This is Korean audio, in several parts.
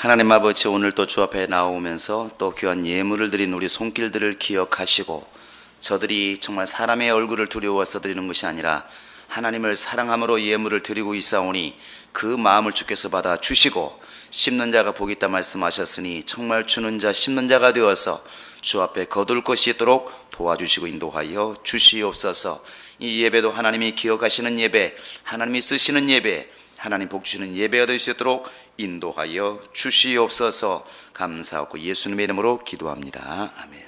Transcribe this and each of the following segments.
하나님 아버지, 오늘 또 주 앞에 나오면서 또 귀한 예물을 드린 우리 손길들을 기억하시고, 저들이 정말 사람의 얼굴을 두려워서 드리는 것이 아니라 하나님을 사랑함으로 예물을 드리고 있사오니 그 마음을 주께서 받아 주시고, 심는 자가 복이 있다 말씀하셨으니 정말 주는 자 심는 자가 되어서 주 앞에 거둘 것이 있도록 도와주시고 인도하여 주시옵소서. 이 예배도 하나님이 기억하시는 예배, 하나님이 쓰시는 예배, 하나님 복 주시는 예배가 될 수 있도록 인도하여 주시옵소서. 감사하고 예수님의 이름으로 기도합니다. 아멘.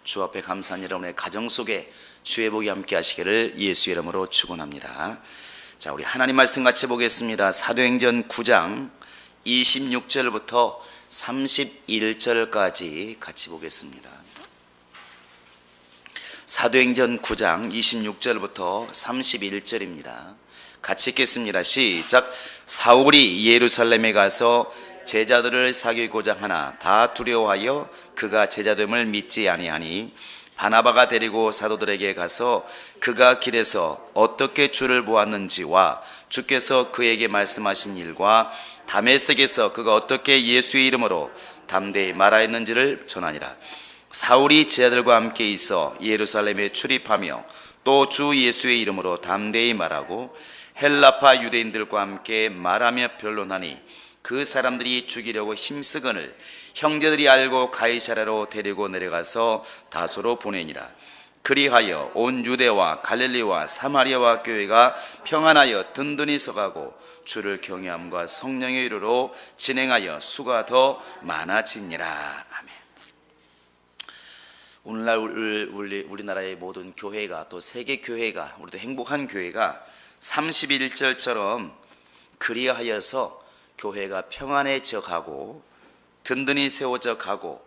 주 앞에 감사한 여러분의 가정 속에 주의 복이 함께 하시기를 예수의 이름으로 축원합니다. 자, 우리 하나님 말씀 같이 보겠습니다. 사도행전 9장 26절부터 31절까지 같이 보겠습니다. 사도행전 9장 26절부터 31절입니다. 같이 읽겠습니다. 시작. 사울이 예루살렘에 가서 제자들을 사귀고자 하나 다 두려워하여 그가 제자됨을 믿지 아니하니, 바나바가 데리고 사도들에게 가서 그가 길에서 어떻게 주를 보았는지와 주께서 그에게 말씀하신 일과 다메섹에서 그가 어떻게 예수의 이름으로 담대히 말하였는지를 전하니라. 사울이 제자들과 함께 있어 예루살렘에 출입하며 또 주 예수의 이름으로 담대히 말하고 헬라파 유대인들과 함께 말하며 변론하니, 그 사람들이 죽이려고 힘쓰거늘 형제들이 알고 가이사랴로 데리고 내려가서 다소로 보내니라. 그리하여 온 유대와 갈릴리와 사마리아와 교회가 평안하여 든든히 서가고 주를 경외함과 성령의 이루로 진행하여 수가 더 많아지니라. 아멘. 오늘날 우리나라의 모든 교회가, 또 세계 교회가, 우리도 행복한 교회가 31절처럼 그리하여서 교회가 평안해져 가고 든든히 세워져 가고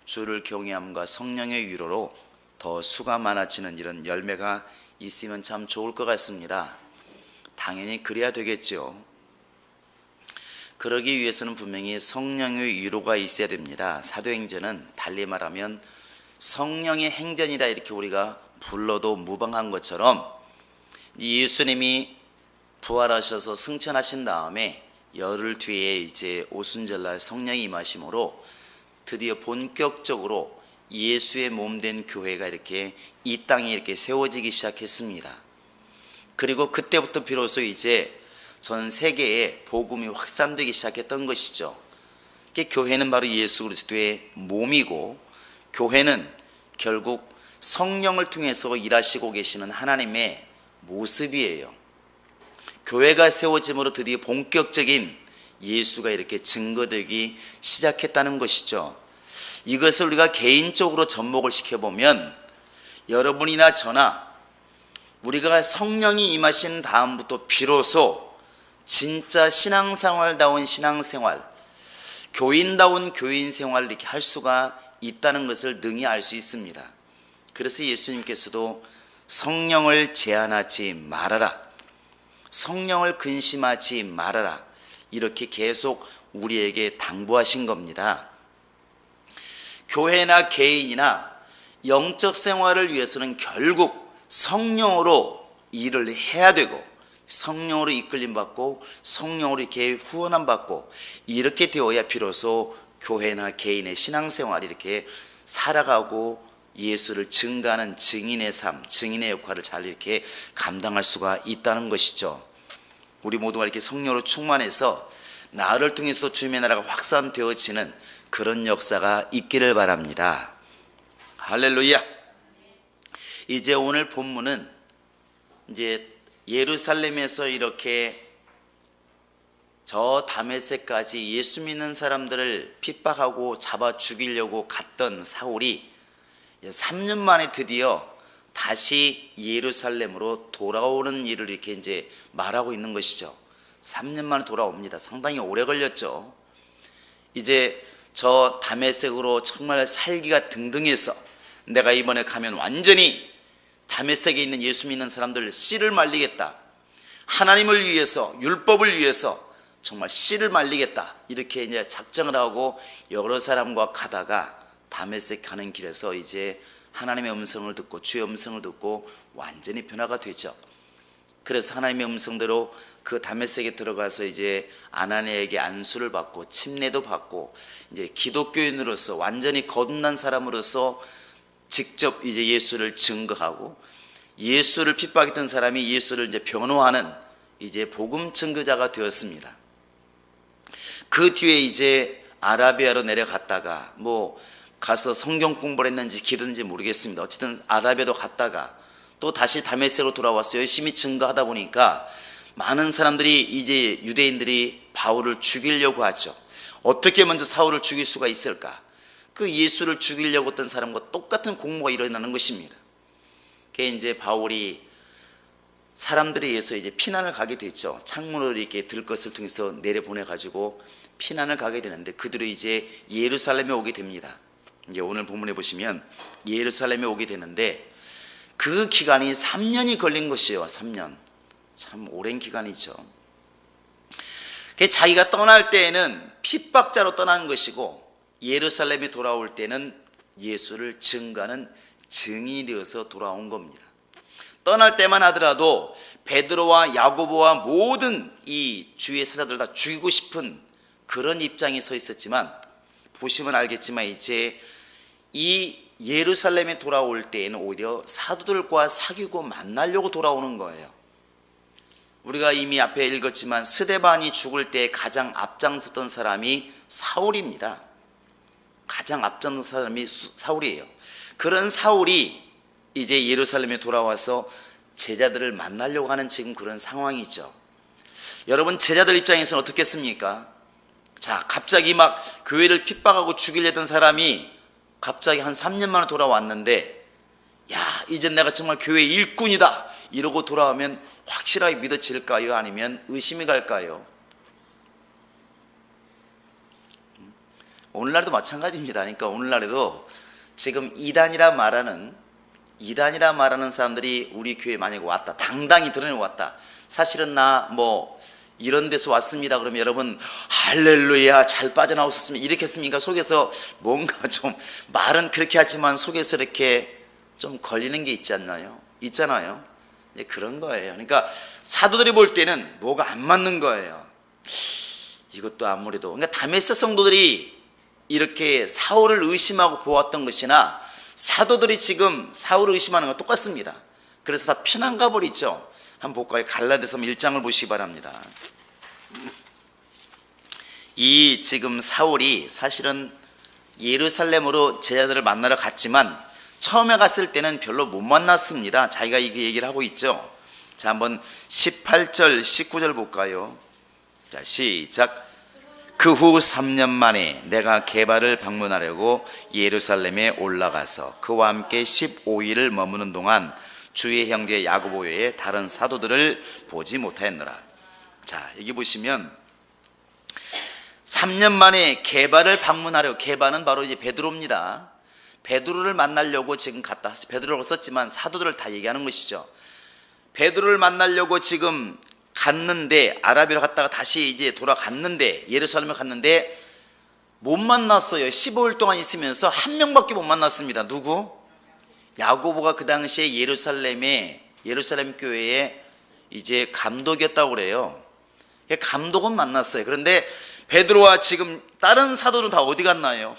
주를 경외함과 성령의 위로로 더 수가 많아지는 이런 열매가 있으면 참 좋을 것 같습니다. 당연히 그래야 되겠죠. 그러기 위해서는 분명히 성령의 위로가 있어야 됩니다. 사도행전은 달리 말하면 성령의 행전이라 이렇게 우리가 불러도 무방한 것처럼, 예수님이 부활하셔서 승천하신 다음에 열흘 뒤에 이제 오순절날 성령이 임하심으로 드디어 본격적으로 예수의 몸된 교회가 이렇게 이 땅에 이렇게 세워지기 시작했습니다. 그리고 그때부터 비로소 이제 전 세계에 복음이 확산되기 시작했던 것이죠. 교회는 바로 예수 그리스도의 몸이고, 교회는 결국 성령을 통해서 일하시고 계시는 하나님의 모습이에요. 교회가 세워짐으로 드디어 본격적인 예수가 이렇게 증거되기 시작했다는 것이죠. 이것을 우리가 개인적으로 접목을 시켜보면, 여러분이나 저나 우리가 성령이 임하신 다음부터 비로소 진짜 신앙생활다운 신앙생활, 교인다운 교인생활을 이렇게 할 수가 있다는 것을 능히 알 수 있습니다. 그래서 예수님께서도 성령을 제한하지 말아라, 성령을 근심하지 말아라, 이렇게 계속 우리에게 당부하신 겁니다. 교회나 개인이나 영적 생활을 위해서는 결국 성령으로 일을 해야 되고, 성령으로 이끌림 받고 성령으로 이렇게 후원함 받고, 이렇게 되어야 비로소 교회나 개인의 신앙생활이 이렇게 살아가고 예수를 증거하는 증인의 삶, 증인의 역할을 잘 이렇게 감당할 수가 있다는 것이죠. 우리 모두가 이렇게 성령으로 충만해서 나를 통해서도 주님의 나라가 확산되어지는 그런 역사가 있기를 바랍니다. 할렐루야. 이제 오늘 본문은 이제 예루살렘에서 이렇게 저 다메섹까지 예수 믿는 사람들을 핍박하고 잡아 죽이려고 갔던 사울이 3년 만에 드디어 다시 예루살렘으로 돌아오는 일을 이렇게 이제 말하고 있는 것이죠. 3년 만에 돌아옵니다. 상당히 오래 걸렸죠. 이제 저 다메섹으로 정말 살기가 등등해서 내가 이번에 가면 완전히 다메섹에 있는 예수 믿는 사람들 씨를 말리겠다, 하나님을 위해서, 율법을 위해서 정말 씨를 말리겠다, 이렇게 이제 작정을 하고 여러 사람과 가다가 다메섹 가는 길에서 이제 하나님의 음성을 듣고 주의 음성을 듣고 완전히 변화가 되죠. 그래서 하나님의 음성대로 그 다메섹에 들어가서 이제 아나니아에게 안수를 받고 침례도 받고 이제 기독교인으로서 완전히 거듭난 사람으로서 직접 이제 예수를 증거하고 예수를 핍박했던 사람이 예수를 이제 변호하는 이제 복음 증거자가 되었습니다. 그 뒤에 이제 아라비아로 내려갔다가 뭐 가서 성경 공부를 했는지 기도했는지 모르겠습니다. 어쨌든 아라비아도 갔다가 또 다시 다메섹으로 돌아와서 열심히 증거하다 보니까 많은 사람들이 이제 유대인들이 바울을 죽이려고 하죠. 어떻게 먼저 사울을 죽일 수가 있을까? 그 예수를 죽이려고 했던 사람과 똑같은 공모가 일어나는 것입니다. 그게 이제 바울이 사람들에 의해서 이제 피난을 가게 됐죠. 창문으로 이렇게 들것을 통해서 내려보내 가지고 피난을 가게 되는데 그들이 이제 예루살렘에 오게 됩니다. 이제 오늘 본문에 보시면 예루살렘에 오게 되는데 그 기간이 3년이 걸린 것이에요. 3년. 참 오랜 기간이죠. 자기가 떠날 때에는 핍박자로 떠난 것이고 예루살렘에 돌아올 때는 예수를 증거하는 증인이 되어서 돌아온 겁니다. 떠날 때만 하더라도 베드로와 야고보와 모든 이 주의 사자들 다 죽이고 싶은 그런 입장에 서 있었지만 보시면 알겠지만 이제 이 예루살렘에 돌아올 때에는 오히려 사도들과 사귀고 만나려고 돌아오는 거예요. 우리가 이미 앞에 읽었지만 스데반이 죽을 때 가장 앞장섰던 사람이 사울입니다. 가장 앞장선 사람이 사울이에요. 그런 사울이 이제 예루살렘에 돌아와서 제자들을 만나려고 하는 지금 그런 상황이죠. 여러분 제자들 입장에서는 어떻겠습니까? 자, 갑자기 막 교회를 핍박하고 죽이려던 사람이 갑자기 한 3년 만에 돌아왔는데 야, 이제 내가 정말 교회 일꾼이다 이러고 돌아오면 확실하게 믿어질까요? 아니면 의심이 갈까요? 오늘날도 마찬가지입니다. 그러니까 오늘날에도 지금 이단이라 말하는 사람들이 우리 교회에 만약에 왔다, 당당히 드러내왔다, 사실은 나 뭐 이런 데서 왔습니다 그러면 여러분 할렐루야 잘 빠져나오셨습니다 이렇게 했습니까? 속에서 뭔가 좀 말은 그렇게 하지만 속에서 이렇게 좀 걸리는 게 있잖아요. 그런 거예요. 그러니까 사도들이 볼 때는 뭐가 안 맞는 거예요. 이것도 아무래도 그러니까 다메섹 성도들이 이렇게 사울을 의심하고 보았던 것이나 사도들이 지금 사울을 의심하는 건 똑같습니다. 그래서 다 피난 가버리죠. 한번 볼까요? 갈라디아서 1장을 보시기 바랍니다. 이 지금 사울이 사실은 예루살렘으로 제자들을 만나러 갔지만 처음에 갔을 때는 별로 못 만났습니다. 자기가 이렇게 얘기를 하고 있죠. 자, 한번 18절 19절 볼까요? 자, 시작. 그 후 3년 만에 내가 게바를 방문하려고 예루살렘에 올라가서 그와 함께 15일을 머무는 동안 주의 형제 야고보 외에 다른 사도들을 보지 못하였노라. 자, 여기 보시면 3년 만에 게바를 방문하려고, 게바는 바로 이제 베드로입니다. 베드로를 만나려고 지금 갔다. 베드로라고 썼지만 사도들을 다 얘기하는 것이죠. 베드로를 만나려고 지금 갔는데 아라비아로 갔다가 다시 이제 돌아갔는데 예루살렘에 갔는데 못 만났어요. 15일 동안 있으면서 한 명밖에 못 만났습니다. 누구? 야고보가 그 당시에 예루살렘 교회에 이제 감독이었다고 그래요. 감독은 만났어요. 그런데 베드로와 지금 다른 사도는 다 어디 갔나요?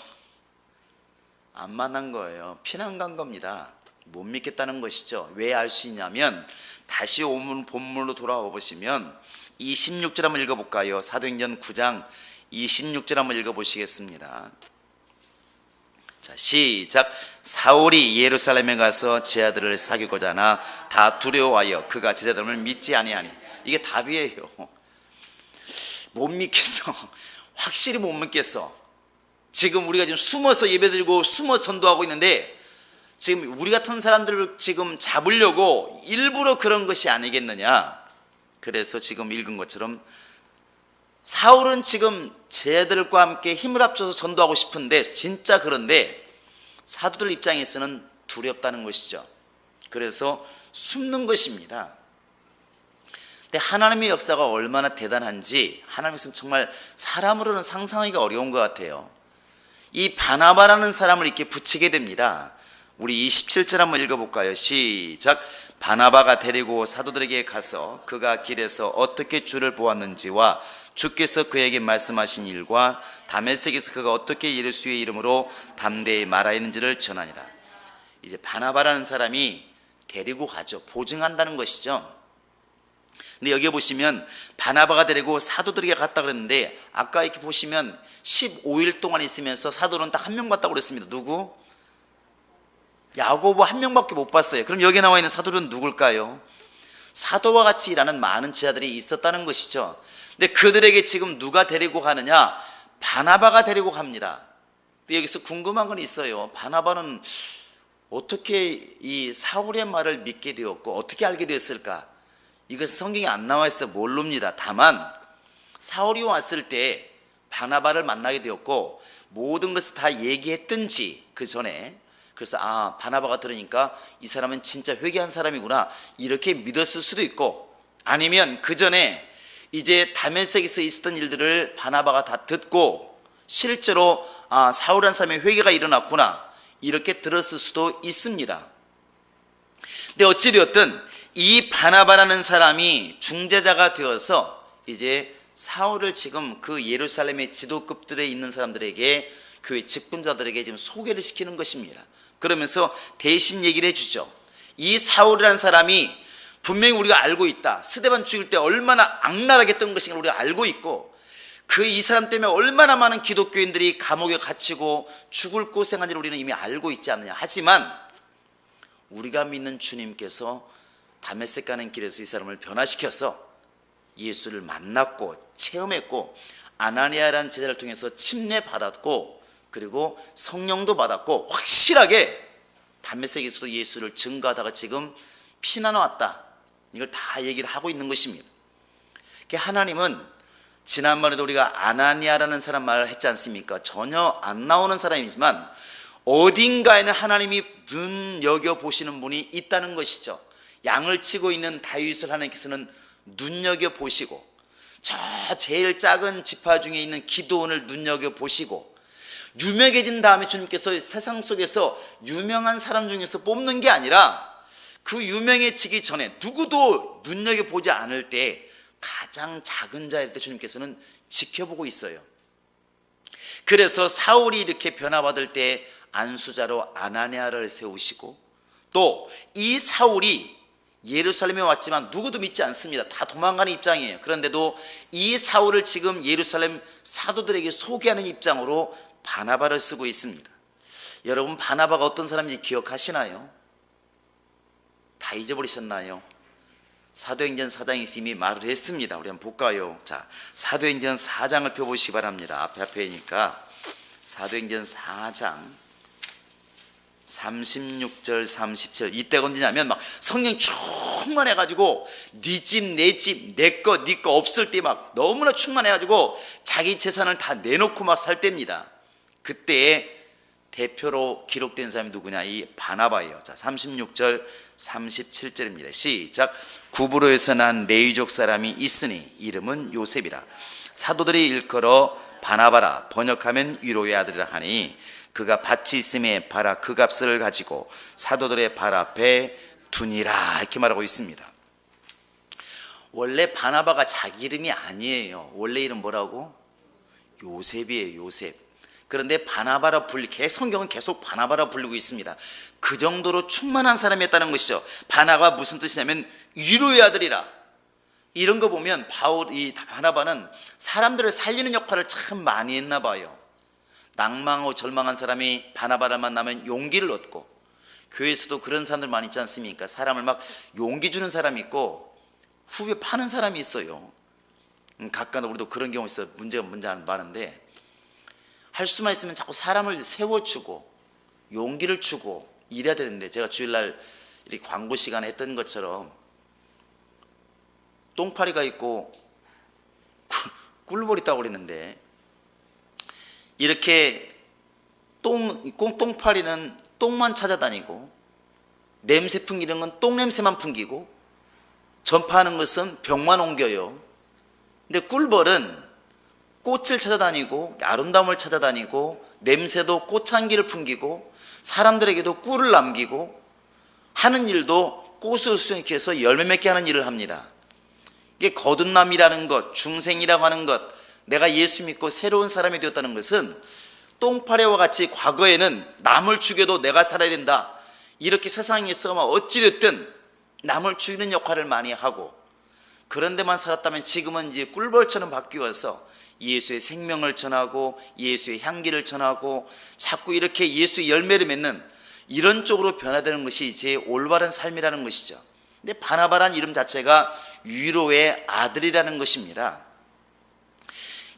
안 만난 거예요. 피난 간 겁니다. 못 믿겠다는 것이죠. 왜 알 수 있냐면 다시 본문으로 돌아와 보시면 26절 한번 읽어볼까요? 사도행전 9장 26절 한번 읽어보시겠습니다. 자, 시작. 사울이 예루살렘에 가서 제자들을 사귀고자 하나 다 두려워하여 그가 제자들을 믿지 아니하니. 이게 답이에요. 못 믿겠어. 확실히 못 믿겠어. 지금 우리가 지금 숨어서 예배드리고 숨어서 전도하고 있는데 지금 우리 같은 사람들을 지금 잡으려고 일부러 그런 것이 아니겠느냐. 그래서 지금 읽은 것처럼 사울은 지금 제자들과 함께 힘을 합쳐서 전도하고 싶은데 진짜 그런데 사도들 입장에서는 두렵다는 것이죠. 그래서 숨는 것입니다. 근데 하나님의 역사가 얼마나 대단한지 하나님께서는 정말 사람으로는 상상하기가 어려운 것 같아요. 이 바나바라는 사람을 이렇게 붙이게 됩니다. 우리 27절 한번 읽어볼까요? 시작. 바나바가 데리고 사도들에게 가서 그가 길에서 어떻게 주를 보았는지와 주께서 그에게 말씀하신 일과 다메섹에서 그가 어떻게 예수의 이름으로 담대히 말하였는지를 전하니라. 이제 바나바라는 사람이 데리고 가죠. 보증한다는 것이죠. 근데 여기 보시면 바나바가 데리고 사도들에게 갔다 그랬는데 아까 이렇게 보시면 15일 동안 있으면서 사도는 딱 한 명 봤다고 그랬습니다. 누구? 야고보 한 명밖에 못 봤어요. 그럼 여기 나와 있는 사도들은 누굴까요? 사도와 같이 일하는 많은 제자들이 있었다는 것이죠. 근데 그들에게 지금 누가 데리고 가느냐? 바나바가 데리고 갑니다. 근데 여기서 궁금한 건 있어요. 바나바는 어떻게 이 사울의 말을 믿게 되었고 어떻게 알게 되었을까? 이것은 성경에 안 나와 있어 모릅니다. 다만 사울이 왔을 때 바나바를 만나게 되었고 모든 것을 다 얘기했든지 그 전에, 그래서 바나바가 들으니까 이 사람은 진짜 회개한 사람이구나 이렇게 믿었을 수도 있고, 아니면 그 전에 이제 다메섹에서 있었던 일들을 바나바가 다 듣고 실제로 사울이라는 사람의 회개가 일어났구나 이렇게 들었을 수도 있습니다. 근데 어찌되었든 이 바나바라는 사람이 중재자가 되어서 이제 사울을 지금 그 예루살렘의 지도급들에 있는 사람들에게, 교회 직분자들에게 지금 소개를 시키는 것입니다. 그러면서 대신 얘기를 해주죠. 이 사울이라는 사람이 분명히 우리가 알고 있다. 스데반 죽일 때 얼마나 악랄하게 했던 것인가 우리가 알고 있고, 그 이 사람 때문에 얼마나 많은 기독교인들이 감옥에 갇히고 죽을 고생한지를 우리는 이미 알고 있지 않느냐. 하지만 우리가 믿는 주님께서 다메섹 가는 길에서 이 사람을 변화시켜서 예수를 만났고 체험했고 아나니아라는 제자를 통해서 침례받았고 그리고 성령도 받았고 확실하게 다메섹에서도 예수를 증거하다가 지금 피난해 왔다. 이걸 다 얘기를 하고 있는 것입니다. 하나님은 지난번에도 우리가 아나니아라는 사람 말을 했지 않습니까? 전혀 안 나오는 사람이지만 어딘가에는 하나님이 눈여겨보시는 분이 있다는 것이죠. 양을 치고 있는 다윗을 하나님께서는 눈여겨보시고, 저 제일 작은 지파 중에 있는 기드온을 눈여겨보시고, 유명해진 다음에 주님께서 세상 속에서 유명한 사람 중에서 뽑는 게 아니라 그 유명해지기 전에 누구도 눈여겨보지 않을 때 가장 작은 자일 때 주님께서는 지켜보고 있어요. 그래서 사울이 이렇게 변화받을 때 안수자로 아나니아를 세우시고, 또 이 사울이 예루살렘에 왔지만 누구도 믿지 않습니다. 다 도망가는 입장이에요. 그런데도 이 사울을 지금 예루살렘 사도들에게 소개하는 입장으로 바나바를 쓰고 있습니다. 여러분, 바나바가 어떤 사람인지 기억하시나요? 다 잊어버리셨나요? 사도행전 4장에 이미 말을 했습니다. 우리 한번 볼까요? 자, 사도행전 4장을 펴보시기 바랍니다. 앞에니까 사도행전 4장 36절 37, 이때가 언제냐면 막 성령 충만해가지고 네 집 내 집 내 거 네 거 없을 때 막 너무나 충만해가지고 자기 재산을 다 내놓고 막 살 때입니다. 그때에 대표로 기록된 사람이 누구냐? 이 바나바예요. 자, 36절 37절입니다. 시작. 구브로에서 난 레위족 사람이 있으니 이름은 요셉이라. 사도들이 일컬어 바나바라, 번역하면 위로의 아들이라 하니 그가 밭이 있음에 바라 그 값을 가지고 사도들의 발 앞에 두니라, 이렇게 말하고 있습니다. 원래 바나바가 자기 이름이 아니에요. 원래 이름 뭐라고? 요셉이에요. 요셉. 그런데 바나바라 성경은 계속 바나바라 부르고 있습니다. 그 정도로 충만한 사람이었다는 것이죠. 바나가 무슨 뜻이냐면 위로의 아들이라. 이런 거 보면 이 바나바는 사람들을 살리는 역할을 참 많이 했나 봐요. 낭망하고 절망한 사람이 바나바를 만나면 용기를 얻고, 교회에서도 그런 사람들 많이 있지 않습니까? 사람을 막 용기 주는 사람이 있고 후배 파는 사람이 있어요. 가끔 우리도 그런 경우 있어요. 문제가 많은데 할 수만 있으면 자꾸 사람을 세워주고 용기를 주고 이래야 되는데, 제가 주일날 이렇게 광고 시간에 했던 것처럼 똥파리가 있고 꿀벌이 있다고 그랬는데, 이렇게 똥파리는 똥만 찾아다니고 냄새 풍기는 건 똥냄새만 풍기고 전파하는 것은 병만 옮겨요. 근데 꿀벌은 꽃을 찾아다니고 아름다움을 찾아다니고 냄새도 꽃향기를 풍기고 사람들에게도 꿀을 남기고 하는 일도 꽃을 수확해서 열매 맺게 하는 일을 합니다. 이게 거듭남이라는 것, 중생이라고 하는 것, 내가 예수 믿고 새로운 사람이 되었다는 것은 똥파래와 같이 과거에는 남을 죽여도 내가 살아야 된다, 이렇게 세상에서 어찌됐든 남을 죽이는 역할을 많이 하고 그런 데만 살았다면 지금은 이제 꿀벌처럼 바뀌어서 예수의 생명을 전하고 예수의 향기를 전하고 자꾸 이렇게 예수의 열매를 맺는 이런 쪽으로 변화되는 것이 이제 올바른 삶이라는 것이죠. 근데 바나바라는 이름 자체가 위로의 아들이라는 것입니다.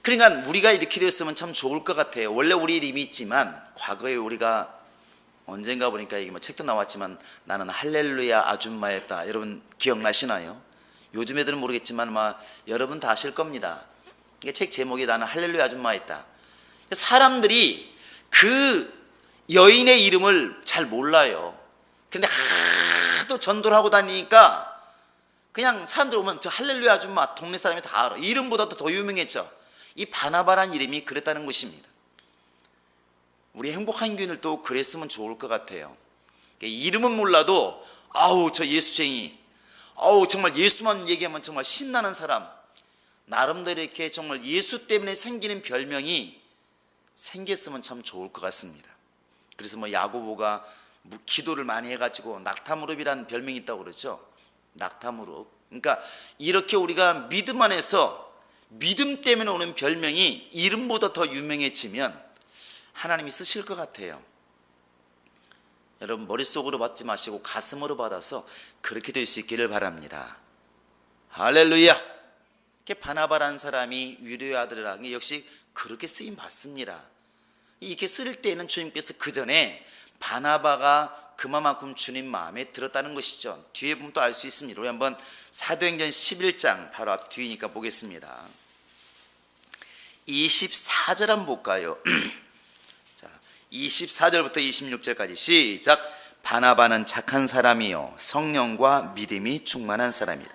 그러니까 우리가 이렇게 되었으면 참 좋을 것 같아요. 원래 우리 이름이 있지만 과거에 우리가 언젠가 보니까 이게 책도 나왔지만 나는 할렐루야 아줌마였다. 여러분 기억나시나요? 요즘 애들은 모르겠지만 아마 여러분 다 아실 겁니다. 이게 책 제목이 나는 할렐루야 아줌마였다. 사람들이 그 여인의 이름을 잘 몰라요. 근데 하도 전도를 하고 다니니까 그냥 사람들 오면 저 할렐루야 아줌마 동네 사람이 다 알아. 이름보다도 더 유명했죠. 이 바나바란 이름이 그랬다는 것입니다. 우리 행복한 교인들도 그랬으면 좋을 것 같아요. 이름은 몰라도 아우 저 예수쟁이, 아우 정말 예수만 얘기하면 정말 신나는 사람, 나름대로 이렇게 정말 예수 때문에 생기는 별명이 생겼으면 참 좋을 것 같습니다. 그래서 야고보가 기도를 많이 해가지고 낙타무릎이라는 별명이 있다고 그러죠. 낙타무릎. 그러니까 이렇게 우리가 믿음 안에서 믿음 때문에 오는 별명이 이름보다 더 유명해지면 하나님이 쓰실 것 같아요. 여러분 머릿속으로 받지 마시고 가슴으로 받아서 그렇게 될 수 있기를 바랍니다. 할렐루야. 이렇게 바나바라는 사람이 위로의 아들이라는 게 역시 그렇게 쓰임 받습니다. 이렇게 쓸 때는 주님께서 그 전에 바나바가 그만큼 주님 마음에 들었다는 것이죠. 뒤에 보면 또 알 수 있습니다. 우리 한번 사도행전 11장 바로 앞 뒤니까 보겠습니다. 24절 한번 볼까요? 자, 24절부터 26절까지 시작. 바나바는 착한 사람이요 성령과 믿음이 충만한 사람이라.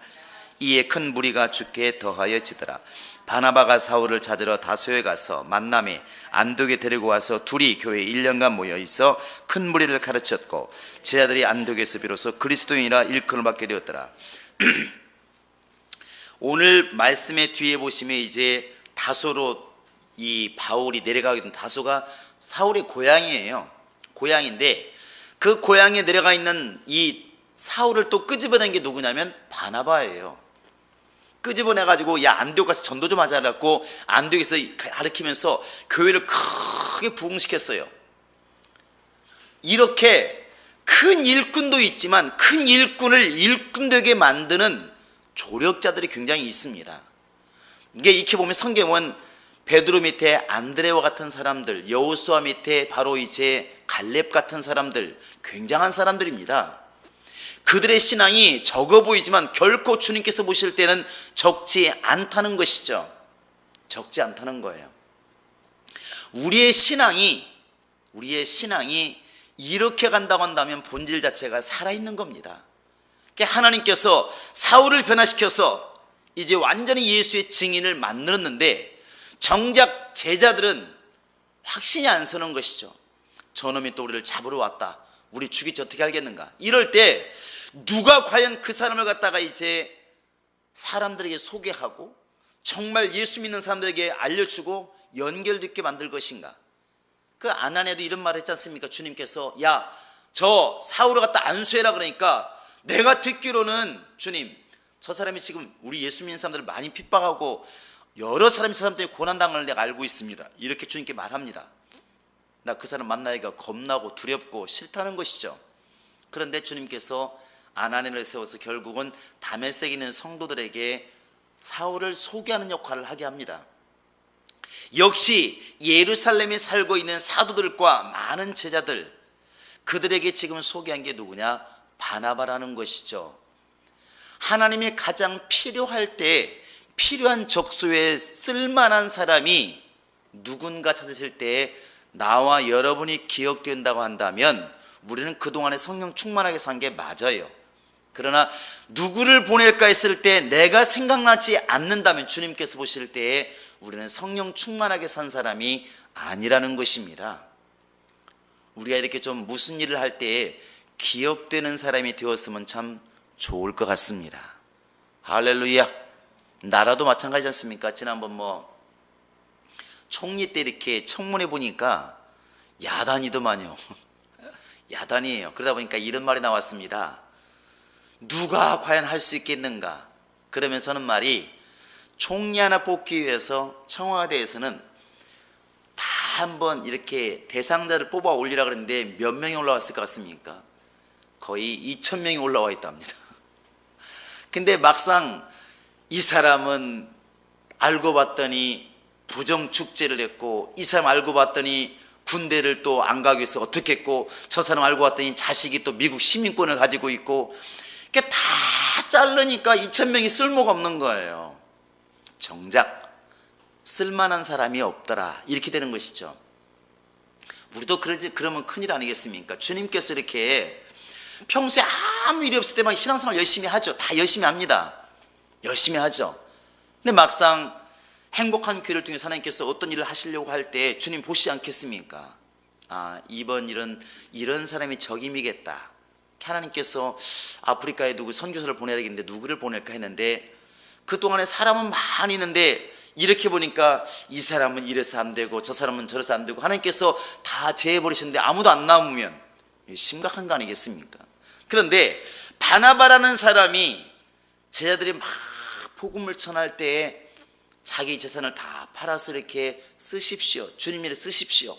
이에 큰 무리가 주께 더하여지더라. 바나바가 사울을 찾으러 다소에 가서 만남에 안독에 데리고 와서 둘이 교회에 1년간 모여 있어 큰 무리를 가르쳤고 제자들이 안독에서 비로소 그리스도인이라 일컬음을 받게 되었더라. 오늘 말씀의 뒤에 보시면 이제 다소로 이 바울이 내려가게 된 다소가 사울의 고향이에요. 고향인데 그 고향에 내려가 있는 이 사울을 또 끄집어낸 게 누구냐면 바나바예요. 끄집어내가지고 야 안독 가서 전도 좀 하자라고 안독에서 가르치면서 교회를 크게 부흥시켰어요. 이렇게 큰 일꾼도 있지만 큰 일꾼을 일꾼 되게 만드는 조력자들이 굉장히 있습니다. 이게 이렇게 보면 성경은 베드로 밑에 안드레와 같은 사람들, 여호수아 밑에 바로 이제 갈렙 같은 사람들, 굉장한 사람들입니다. 그들의 신앙이 적어 보이지만 결코 주님께서 보실 때는 적지 않다는 것이죠. 적지 않다는 거예요. 우리의 신앙이 이렇게 간다고 한다면 본질 자체가 살아있는 겁니다. 하나님께서 사울을 변화시켜서 이제 완전히 예수의 증인을 만들었는데 정작 제자들은 확신이 안 서는 것이죠. 저놈이 또 우리를 잡으러 왔다. 우리 죽이지 어떻게 알겠는가. 이럴 때 누가 과연 그 사람을 갖다가 이제 사람들에게 소개하고 정말 예수 믿는 사람들에게 알려주고 연결되게 만들 것인가. 그 아나니아도 이런 말을 했지 않습니까? 주님께서 야 저 사울을 갖다 안수해라 그러니까 내가 듣기로는 주님 저 사람이 지금 우리 예수 믿는 사람들을 많이 핍박하고 여러 사람이 저 사람 때문에 고난당하는 걸 내가 알고 있습니다. 이렇게 주님께 말합니다. 나 그 사람 만나기가 겁나고 두렵고 싫다는 것이죠. 그런데 주님께서 아나니아를 세워서 결국은 다메섹에 있는 성도들에게 사울을 소개하는 역할을 하게 합니다. 역시 예루살렘에 살고 있는 사도들과 많은 제자들, 그들에게 지금 소개한 게 누구냐? 바나바라는 것이죠. 하나님이 가장 필요할 때 필요한 적소에 쓸만한 사람이 누군가 찾으실 때 나와 여러분이 기억된다고 한다면 우리는 그동안에 성령 충만하게 산 게 맞아요. 그러나 누구를 보낼까 했을 때 내가 생각나지 않는다면 주님께서 보실 때에 우리는 성령 충만하게 산 사람이 아니라는 것입니다. 우리가 이렇게 좀 무슨 일을 할 때에 기억되는 사람이 되었으면 참 좋을 것 같습니다. 할렐루야. 나라도 마찬가지지 않습니까? 지난번 총리 때 이렇게 청문회 보니까 야단이더만요. 야단이에요. 그러다 보니까 이런 말이 나왔습니다. 누가 과연 할 수 있겠는가? 그러면서는 말이 총리 하나 뽑기 위해서 청와대에서는 다 한번 이렇게 대상자를 뽑아 올리라 그랬는데 몇 명이 올라왔을 것 같습니까? 거의 2,000명이 올라와 있답니다. 근데 막상 이 사람은 알고 봤더니 부정축제를 했고, 이 사람 알고 봤더니 군대를 또 안 가기 위해서 어떻게 했고, 저 사람 알고 봤더니 자식이 또 미국 시민권을 가지고 있고, 그게 다 자르니까 2,000명이 쓸모가 없는 거예요. 정작 쓸만한 사람이 없더라, 이렇게 되는 것이죠. 우리도 그러면 큰일 아니겠습니까? 주님께서 이렇게 평소에 아무 일이 없을 때만 신앙생활 열심히 하죠. 다 열심히 합니다. 열심히 하죠. 근데 막상 행복한 교회를 통해서 하나님께서 어떤 일을 하시려고 할 때 주님 보시지 않겠습니까? 아, 이번 일은 이런 사람이 적임이겠다. 하나님께서 아프리카에 누구 선교사를 보내야 되겠는데 누구를 보낼까 했는데, 그동안에 사람은 많이 있는데 이렇게 보니까 이 사람은 이래서 안 되고 저 사람은 저래서 안 되고 하나님께서 다 제해버리셨는데 아무도 안 남으면 심각한 거 아니겠습니까? 그런데 바나바라는 사람이 제자들이 막 복음을 전할 때에 자기 재산을 다 팔아서 이렇게 쓰십시오, 주님 일에 쓰십시오,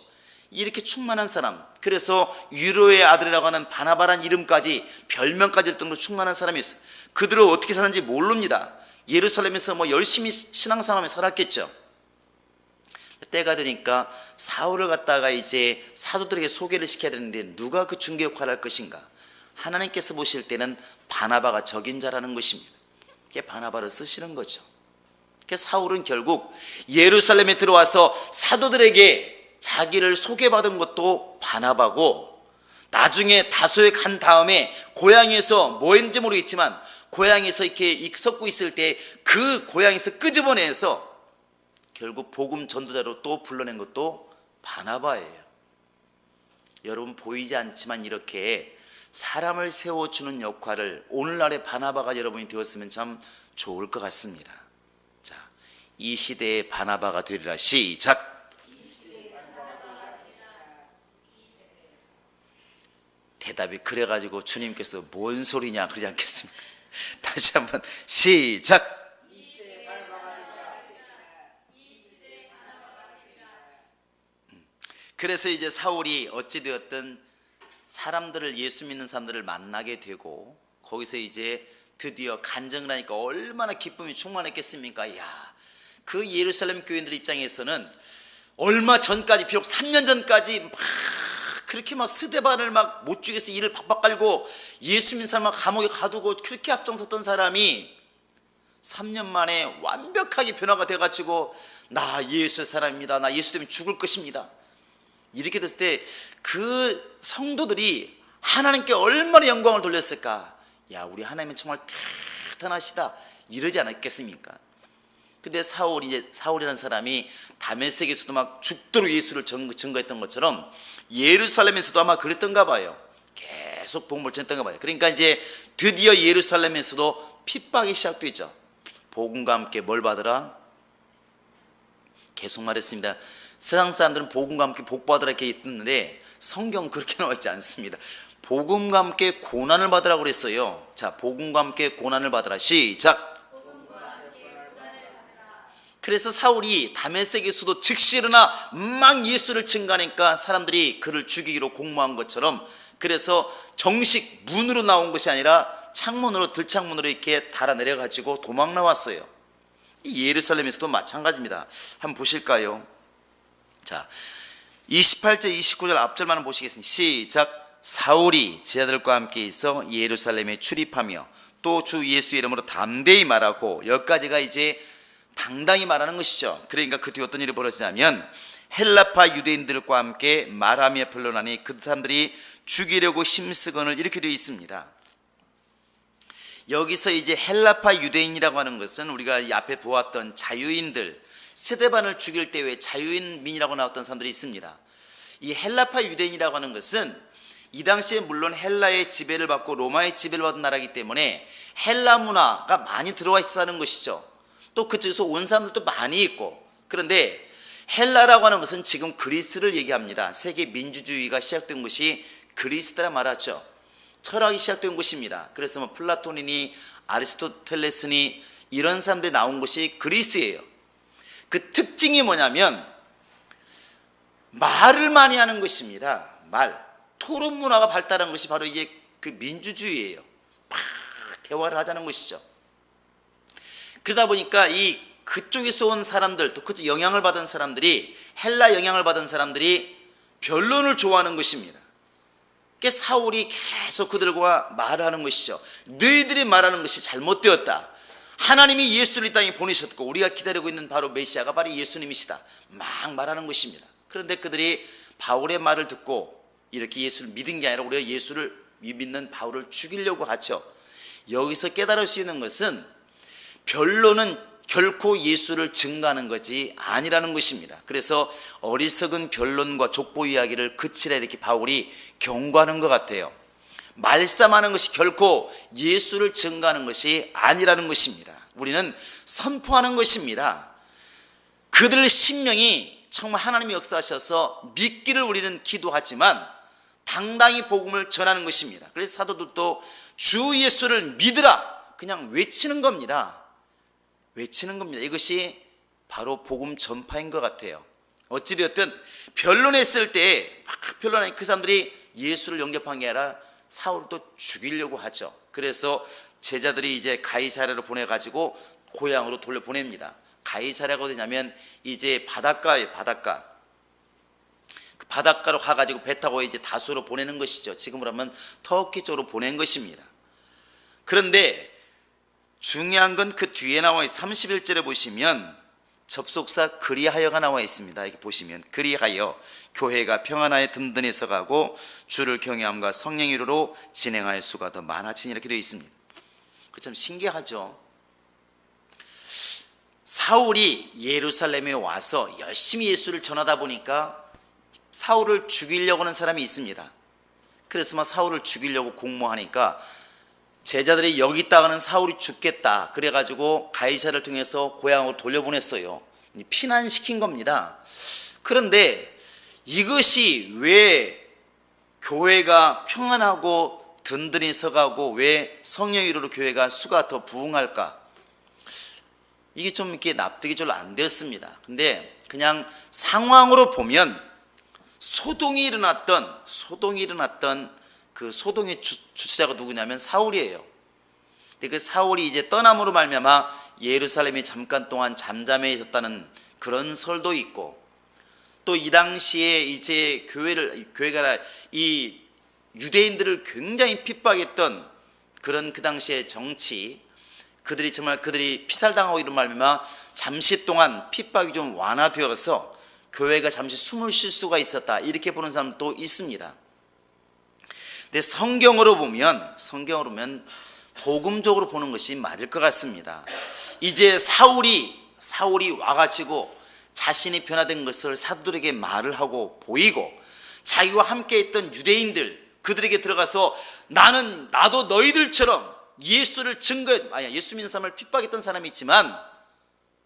이렇게 충만한 사람, 그래서 유로의 아들이라고 하는 바나바란 이름까지 별명까지 할 정도로 충만한 사람이 있어요. 그들은 어떻게 사는지 모릅니다. 예루살렘에서 열심히 신앙생활하며 살았겠죠. 때가 되니까 사울을 갖다가 이제 사도들에게 소개를 시켜야 되는데 누가 그 중개 역할을 할 것인가? 하나님께서 보실 때는 바나바가 적임자라는 것입니다. 그게 바나바를 쓰시는 거죠. 사울은 결국 예루살렘에 들어와서 사도들에게 자기를 소개받은 것도 바나바고, 나중에 다소에 간 다음에 고향에서 뭐 했는지 모르겠지만 고향에서 이렇게 섞고 있을 때 그 고향에서 끄집어내서 결국 복음 전도자로 또 불러낸 것도 바나바예요. 여러분, 보이지 않지만 이렇게 사람을 세워주는 역할을 오늘날의 바나바가 여러분이 되었으면 참 좋을 것 같습니다. 자, 이 시대의 바나바가 되리라. 시작. 대답이 그래가지고 주님께서 뭔 소리냐 그러지 않겠습니까? 다시 한번 시작. 그래서 이제 사울이 어찌되었든 사람들을, 예수 믿는 사람들을 만나게 되고, 거기서 이제 드디어 간증을 하니까 얼마나 기쁨이 충만했겠습니까? 야, 그 예루살렘 교인들 입장에서는 얼마 전까지, 비록 3년 전까지 막 그렇게 막 스데반을 막 못 죽여서 이를 박박 깔고 예수 믿는 사람을 감옥에 가두고 그렇게 앞장섰던 사람이 3년 만에 완벽하게 변화가 돼가지고 나 예수의 사람입니다, 나 예수 때문에 죽을 것입니다, 이렇게 됐을 때 그 성도들이 하나님께 얼마나 영광을 돌렸을까? 야, 우리 하나님은 정말 대단하시다, 이러지 않았겠습니까? 근데 사울이라는 사람이 다메섹에서도 막 죽도록 예수를 증거했던 것처럼 예루살렘에서도 아마 그랬던가 봐요. 계속 복음을 전했던가 봐요. 그러니까 이제 드디어 예루살렘에서도 핍박이 시작되죠. 복음과 함께 뭘 받으라? 계속 말했습니다. 세상 사람들은 복음과 함께 복 받으라 이렇게 있는데 성경은 그렇게 나와 있지 않습니다. 복음과 함께 고난을 받으라고 그랬어요. 자, 복음과 함께 고난을 받으라. 시작. 그래서 사울이 다메섹에서도 즉시 일어나 막 예수를 증거하니까 사람들이 그를 죽이기로 공모한 것처럼, 그래서 정식 문으로 나온 것이 아니라 창문으로, 들창문으로 이렇게 달아 내려가지고 도망 나왔어요. 예루살렘에서도 마찬가지입니다. 한번 보실까요? 자, 28절 29절 앞절만 보시겠습니다. 시작. 사울이 제자들과 함께 있어 예루살렘에 출입하며 또 주 예수 이름으로 담대히 말하고, 여기까지가 이제 당당히 말하는 것이죠. 그러니까 그 뒤에 어떤 일이 벌어지냐면 헬라파 유대인들과 함께 말하며 변론하니 그 사람들이 죽이려고 힘쓰건을, 이렇게 되어 있습니다. 여기서 이제 헬라파 유대인이라고 하는 것은 우리가 이 앞에 보았던 자유인들, 스데반을 죽일 때 왜 자유인민이라고 나왔던 사람들이 있습니다. 이 헬라파 유대인이라고 하는 것은 이 당시에 물론 헬라의 지배를 받고 로마의 지배를 받은 나라이기 때문에 헬라 문화가 많이 들어와 있었다는 것이죠. 또 그쪽에서 온 사람들도 많이 있고, 그런데 헬라라고 하는 것은 지금 그리스를 얘기합니다. 세계 민주주의가 시작된 것이 그리스라 말하죠. 철학이 시작된 곳입니다. 그래서 뭐 플라톤이니 아리스토텔레스니 이런 사람들이 나온 곳이 그리스예요. 그 특징이 뭐냐면 말을 많이 하는 것입니다. 토론 문화가 발달한 것이 바로 이게 그 민주주의예요. 막 대화를 하자는 것이죠. 그러다 보니까 이 그쪽에서 온 사람들, 또 그쪽 영향을 받은 사람들이, 헬라 영향을 받은 사람들이 변론을 좋아하는 것입니다. 그러니까 사울이 계속 그들과 말을 하는 것이죠. 너희들이 말하는 것이 잘못되었다. 하나님이 예수를 이 땅에 보내셨고 우리가 기다리고 있는 바로 메시아가 바로 예수님이시다. 막 말하는 것입니다. 그런데 그들이 바울의 말을 듣고 이렇게 예수를 믿은 게 아니라 우리가 예수를 믿는 바울을 죽이려고 하죠. 여기서 깨달을 수 있는 것은 변론은 결코 예수를 증거하는 것이 아니라는 것입니다. 그래서 어리석은 변론과 족보 이야기를 그치라 이렇게 바울이 경고하는 것 같아요. 말싸움하는 것이 결코 예수를 증거하는 것이 아니라는 것입니다. 우리는 선포하는 것입니다. 그들의 심령이 정말 하나님이 역사하셔서 믿기를 우리는 기도하지만 당당히 복음을 전하는 것입니다. 그래서 사도들도 주 예수를 믿으라 그냥 외치는 겁니다. 외치는 겁니다. 이것이 바로 복음 전파인 것 같아요. 어찌되었든 변론했을 때 막 변론하니 그 사람들이 예수를 영접한 게 아니라 사울을 또 죽이려고 하죠. 그래서 제자들이 이제 가이사랴로 보내가지고 고향으로 돌려보냅니다. 가이사랴가 어디냐면 이제 바닷가에 그 바닷가로 가가지고 배 타고 이제 다소로 보내는 것이죠. 지금으로 하면 터키 쪽으로 보낸 것입니다. 그런데 중요한 건 그 뒤에 나와 31절에 보시면 접속사 그리하여가 나와 있습니다. 이렇게 보시면 그리하여 교회가 평안하여 든든히 서가고 주를 경외함과 성령의 위로로 진행할 수가 더 많아지니 이렇게 되어 있습니다. 그 참 신기하죠. 사울이 예루살렘에 와서 열심히 예수를 전하다 보니까 사울을 죽이려고 하는 사람이 있습니다. 그래서 막 사울을 죽이려고 공모하니까 제자들이 여기 있다가는 사울이 죽겠다 그래가지고 가이사를 통해서 고향으로 돌려보냈어요. 피난시킨 겁니다. 그런데 이것이 왜 교회가 평안하고 든든히 서가고 왜 성령의 위로로 교회가 수가 더 부흥할까? 이게 좀 이렇게 납득이 좀 안 되었습니다. 근데 그냥 상황으로 보면 소동이 일어났던 그 소동의 주체자가 누구냐면 사울이에요. 근데 그 사울이 이제 떠남으로 말미암아 예루살렘이 잠깐 동안 잠잠해 있었다는 그런 설도 있고, 또 이 당시에 이제 교회가 이 유대인들을 굉장히 핍박했던 그런 그 당시의 정치, 그들이 피살당하고 이런 말미암아 잠시 동안 핍박이 좀 완화되어서 교회가 잠시 숨을 쉴 수가 있었다 이렇게 보는 사람도 있습니다. 근데 성경으로 보면 복음적으로 보는 것이 맞을 것 같습니다. 이제 사울이 와가지고 자신이 변화된 것을 사도들에게 말을 하고 보이고, 자기와 함께 있던 유대인들 그들에게 들어가서 나도 너희들처럼 예수 믿는 사람을 핍박했던 사람이 있지만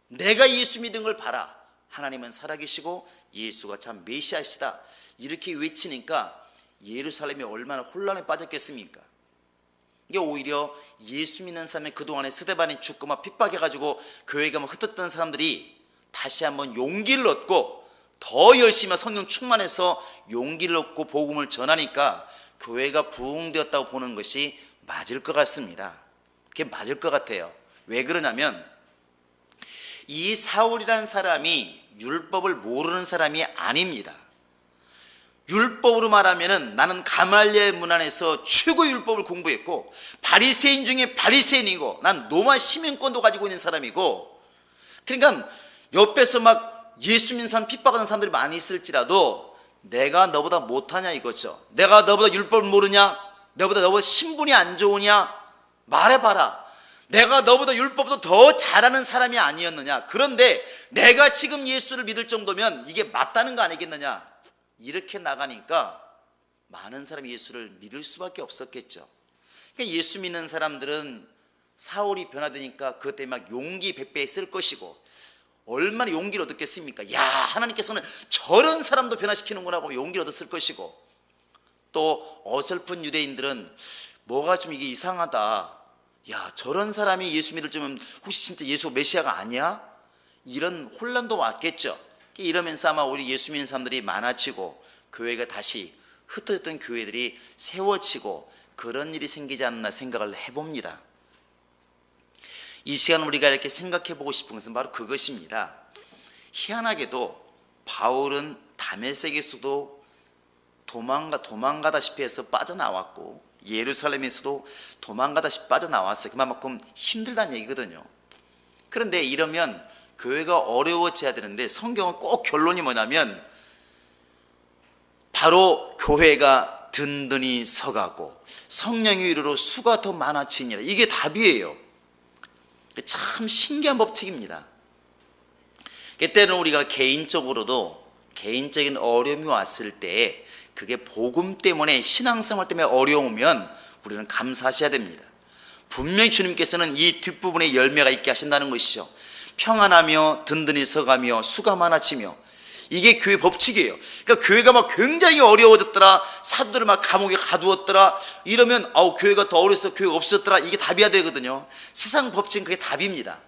내가 예수 믿은 걸 봐라. 하나님은 살아계시고 예수가 참 메시아시다. 이렇게 외치니까 예루살렘이 얼마나 혼란에 빠졌겠습니까? 이게 오히려 예수 믿는 사람의 그동안에 스데반이 죽고 막 핍박해가지고 교회가 막 흩었던 사람들이 다시 한번 용기를 얻고 더 열심히 성령 충만해서 용기를 얻고 복음을 전하니까 교회가 부흥되었다고 보는 것이 맞을 것 같습니다. 그게 맞을 것 같아요. 왜 그러냐면 이 사울이라는 사람이 율법을 모르는 사람이 아닙니다. 율법으로 말하면은 나는 가말리엘 문안에서 최고 율법을 공부했고 바리새인 중에 바리새인이고 난 로마 시민권도 가지고 있는 사람이고, 그러니까 옆에서 막 예수 믿는 사람 핍박하는 사람들이 많이 있을지라도 내가 너보다 못하냐 이거죠. 내가 너보다 율법을 모르냐? 너보다 신분이 안 좋으냐? 말해봐라. 내가 너보다 율법도 더 잘하는 사람이 아니었느냐? 그런데 내가 지금 예수를 믿을 정도면 이게 맞다는 거 아니겠느냐? 이렇게 나가니까 많은 사람이 예수를 믿을 수밖에 없었겠죠. 그러니까 예수 믿는 사람들은 사울이 변화되니까 그것 때문에 막 용기 백배에 쓸 것이고, 얼마나 용기를 얻었겠습니까? 야, 하나님께서는 저런 사람도 변화시키는구나 하고 용기를 얻었을 것이고, 또 어설픈 유대인들은 뭐가 좀 이게 이상하다, 야, 저런 사람이 예수 믿을 쯤은 혹시 진짜 예수 메시아가 아니야? 이런 혼란도 왔겠죠. 이러면서 아마 우리 예수 믿는 사람들이 많아지고 교회가 다시 흩어졌던 교회들이 세워지고 그런 일이 생기지 않나 생각을 해봅니다. 이 시간 우리가 이렇게 생각해 보고 싶은 것은 바로 그것입니다. 희한하게도 바울은 다메섹에서도 도망가다시피 해서 빠져나왔고, 예루살렘에서도 도망가다시피 빠져나왔어요. 그만큼 힘들다는 얘기거든요. 그런데 이러면 교회가 어려워져야 되는데, 성경은 꼭 결론이 뭐냐면 바로 교회가 든든히 서가고 성령의 위로로 수가 더 많아지니라. 이게 답이에요. 참 신기한 법칙입니다. 때때는 우리가 개인적으로도 개인적인 어려움이 왔을 때, 그게 복음 때문에, 신앙생활 때문에 어려우면 우리는 감사하셔야 됩니다. 분명히 주님께서는 이 뒷부분에 열매가 있게 하신다는 것이죠. 평안하며 든든히 서가며 수가 많아지며, 이게 교회 법칙이에요. 그러니까 교회가 막 굉장히 어려워졌더라, 사도들을 막 감옥에 가두었더라, 이러면 교회가 더 어려서 교회가 없어졌더라, 이게 답이야 되거든요. 세상 법칙은 그게 답입니다.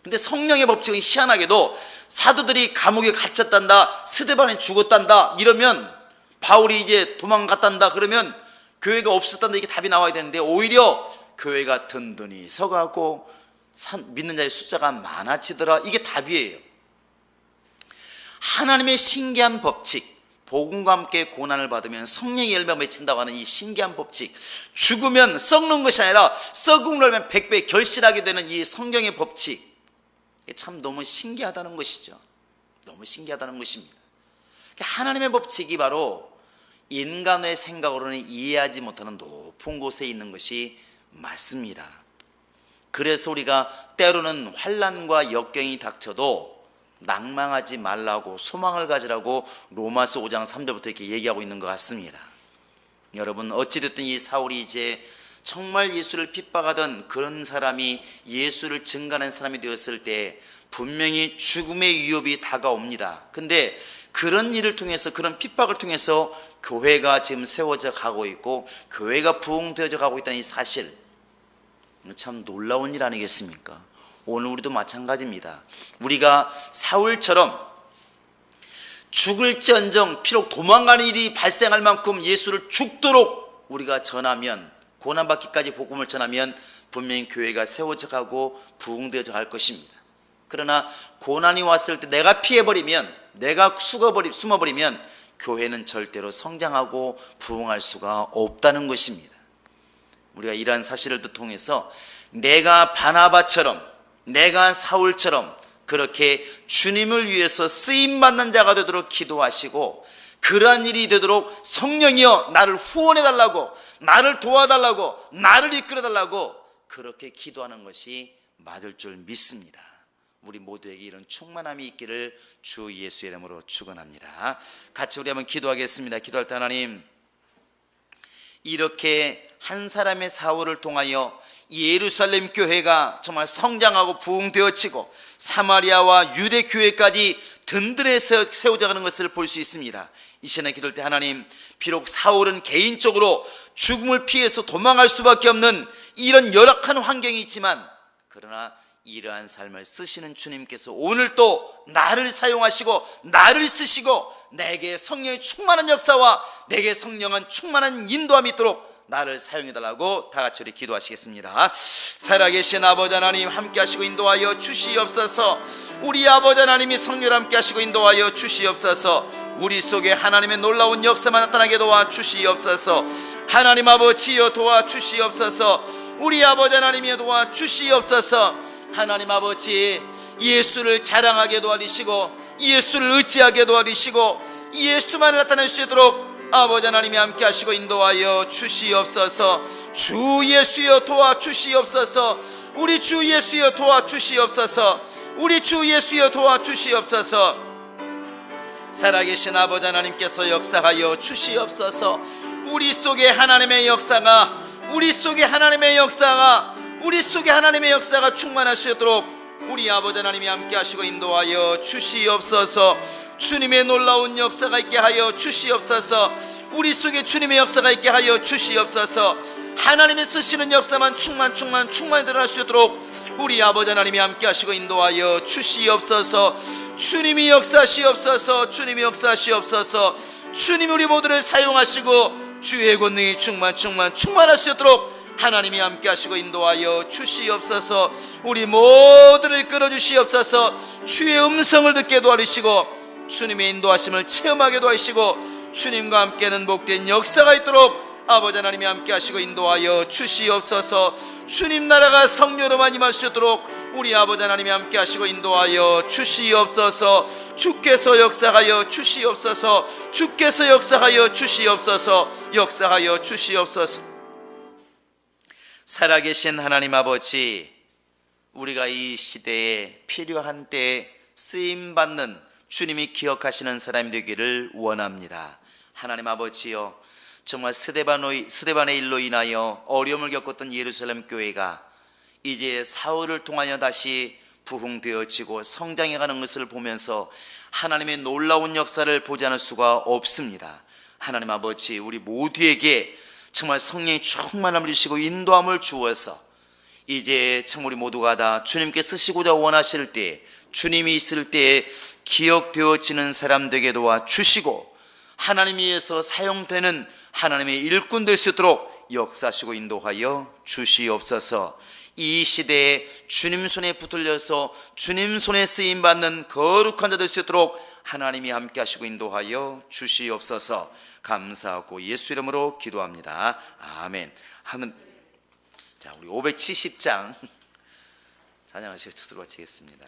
근데 성령의 법칙은 희한하게도 사도들이 감옥에 갇혔단다, 스데반이 죽었단다 이러면, 바울이 이제 도망갔단다 그러면 교회가 없었단다, 이게 답이 나와야 되는데, 오히려 교회가 든든히 서가고 믿는 자의 숫자가 많아지더라, 이게 답이에요. 하나님의 신기한 법칙, 복음과 함께 고난을 받으면 성령의 열매가 맺힌다고 하는 이 신기한 법칙, 죽으면 썩는 것이 아니라 썩음을 하면 100배 결실하게 되는 이 성경의 법칙, 참 너무 신기하다는 것이죠. 너무 신기하다는 것입니다. 하나님의 법칙이 바로 인간의 생각으로는 이해하지 못하는 높은 곳에 있는 것이 맞습니다. 그래서 우리가 때로는 환난과 역경이 닥쳐도 낭망하지 말라고, 소망을 가지라고 로마서 5장 3절부터 이렇게 얘기하고 있는 것 같습니다. 여러분, 어찌됐든 이 사울이 이제 정말 예수를 핍박하던 그런 사람이 예수를 증거하는 사람이 되었을 때 분명히 죽음의 위협이 다가옵니다. 근데 그런 일을 통해서, 그런 핍박을 통해서 교회가 지금 세워져 가고 있고 교회가 부흥되어져 가고 있다는 이 사실, 참 놀라운 일 아니겠습니까? 오늘 우리도 마찬가지입니다. 우리가 사울처럼 죽을지언정 비록 도망가는 일이 발생할 만큼 예수를 죽도록 우리가 전하면, 고난받기까지 복음을 전하면 분명히 교회가 세워져 가고 부흥되어져 갈 것입니다. 그러나 고난이 왔을 때 내가 피해버리면, 내가 숨어버리면 교회는 절대로 성장하고 부흥할 수가 없다는 것입니다. 우리가 이러한 사실을 통해서 내가 바나바처럼, 내가 사울처럼 그렇게 주님을 위해서 쓰임받는 자가 되도록 기도하시고, 그러한 일이 되도록 성령이여 나를 후원해달라고, 나를 도와달라고, 나를 이끌어달라고 그렇게 기도하는 것이 맞을 줄 믿습니다. 우리 모두에게 이런 충만함이 있기를 주 예수의 이름으로 축원합니다. 같이 우리 한번 기도하겠습니다. 기도할 때, 하나님, 이렇게 한 사람의 사울을 통하여 예루살렘 교회가 정말 성장하고 부흥되어지고 사마리아와 유대 교회까지 든든히 세워져가는 것을 볼 수 있습니다. 이 시간에 기도할 때, 하나님, 비록 사울은 개인적으로 죽음을 피해서 도망갈 수밖에 없는 이런 열악한 환경이 있지만, 그러나 이러한 삶을 쓰시는 주님께서 오늘 또 나를 사용하시고 나를 쓰시고 내게 성령의 충만한 역사와 내게 성령한 충만한 인도함이 있도록 나를 사용해달라고 다 같이 우리 기도하시겠습니다. 살아계신 아버지 하나님, 함께 하시고 인도하여 주시옵소서. 우리 아버지 하나님이 성령 함께 하시고 인도하여 주시옵소서. 우리 속에 하나님의 놀라운 역사만 나타나게 도와주시옵소서. 하나님 아버지여 도와주시옵소서. 우리 아버지 하나님이 도와주시옵소서. 하나님 아버지, 예수를 자랑하게 도와주시고 예수를 의지하게 도와주시고 예수만을 나타낼 수 있도록 아버지 하나님이 함께 하시고 인도하여 주시옵소서. 주 예수여 도와주시옵소서. 우리 주 예수여 도와주시옵소서. 우리 주 예수여 도와주시옵소서. 살아계신 아버지 하나님께서 역사하여 주시옵소서. 우리 속에 하나님의 역사가, 우리 속에 하나님의 역사가, 우리 속에 하나님의 역사가 충만할 수 있도록 우리 아버지 하나님이 함께 하시고 인도하여 주시옵소서. 주님의 놀라운 역사가 있게 하여 주시옵소서. 우리 속에 주님의 역사가 있게 하여 주시옵소서. 하나님이 쓰시는 역사만 충만히 드러날 수 있도록 우리 아버지 하나님이 함께 하시고 인도하여 주시옵소서. 주님이 역사하시옵소서. 주님이 역사하시옵소서. 주님이 우리 모두를 사용하시고 주의 권능이 충만할 수 있도록 하나님이 함께 하시고 인도하여 주시옵소서. 우리 모두를 끌어주시옵소서. 주의 음성을 듣게 도와주시고 주님의 인도하심을 체험하게 도와주시고 주님과 함께하는 복된 역사가 있도록 아버지 하나님이 함께 하시고 인도하여 주시옵소서. 주님 나라가 성령으로만 임할 수 있도록 우리 아버지 하나님이 함께 하시고 인도하여 주시옵소서. 주께서 역사하여 주시옵소서. 주께서 역사하여 주시옵소서. 역사하여 주시옵소서. 살아계신 하나님 아버지, 우리가 이 시대에 필요한 때에 쓰임받는 주님이 기억하시는 사람이 되기를 원합니다. 하나님 아버지여, 정말 스데반의 일로 인하여 어려움을 겪었던 예루살렘 교회가 이제 사울을 통하여 다시 부흥되어지고 성장해가는 것을 보면서 하나님의 놀라운 역사를 보지 않을 수가 없습니다. 하나님 아버지, 우리 모두에게 정말 성령이 충만함을 주시고 인도함을 주어서 이제 참 우리 모두가 다 주님께 쓰시고자 원하실 때, 주님이 있을 때에 기억되어지는 사람 되게 도와주시고 하나님에 의해서 사용되는 하나님의 일꾼 될 수 있도록 역사하시고 인도하여 주시옵소서. 이 시대에 주님 손에 붙들려서 주님 손에 쓰임받는 거룩한 자 될 수 있도록 하나님이 함께 하시고 인도하여 주시옵소서. 감사하고 예수 이름으로 기도합니다. 아멘. 자, 우리 570장 찬양하시고 주도록 마치겠습니다.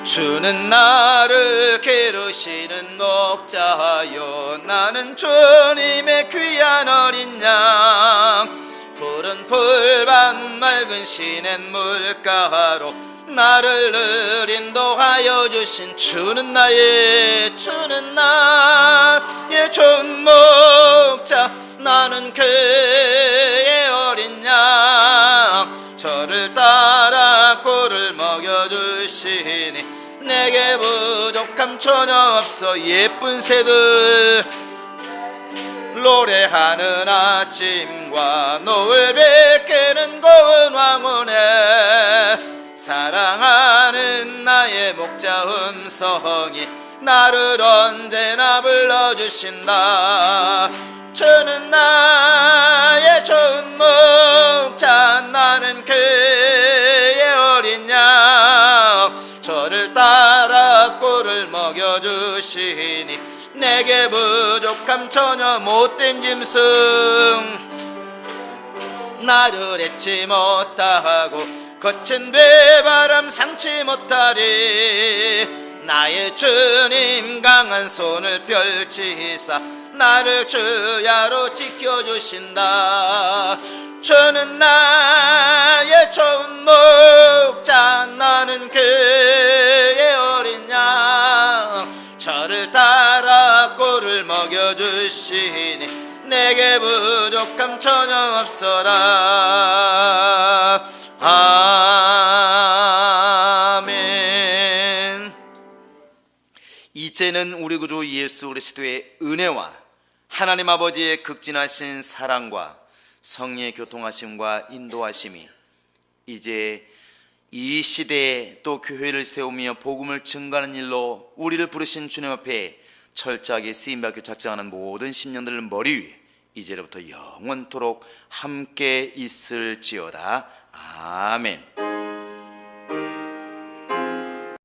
주는 나를 기르시는 목자요, 나는 주님의 귀한 어린 양. 푸른 풀밭 맑은 시냇물가로 나를 늘 인도하여 주신 주는 나의 좋은 목자. 나는 그의 어린 양. 저를 따라 꿀을 먹여주시니 내게 부족함 전혀 없어. 예쁜 새들 노래하는 아침과 노을 베끼는 고운 황혼에 사랑하는 나의 목자 음성이 나를 언제나 불러주신다. 주는 나의 좋은 목자. 나는 그의 어린 양. 저를 따라 꿀을 먹여주시니 내게 부족함 전혀 못된 짐승 나를 잊지 못하고 거친 배바람 상치 못하리. 나의 주님 강한 손을 펼치사 나를 주야로 지켜주신다. 주는 나의 좋은 목자. 나는 그의 어린 양. 저를 따라 꿀을 먹여주시니 내게 부족함 전혀 없어라. 아멘. 이제는 우리 구주 예수 그리스도의 은혜와 하나님 아버지의 극진하신 사랑과 성령의 교통하심과 인도하심이 이제 이 시대에 또 교회를 세우며 복음을 증거하는 일로 우리를 부르신 주님 앞에 철저하게 쓰임받기 작정하는 모든 심령들을 머리 위에 이제로부터 영원토록 함께 있을지어다. 아멘.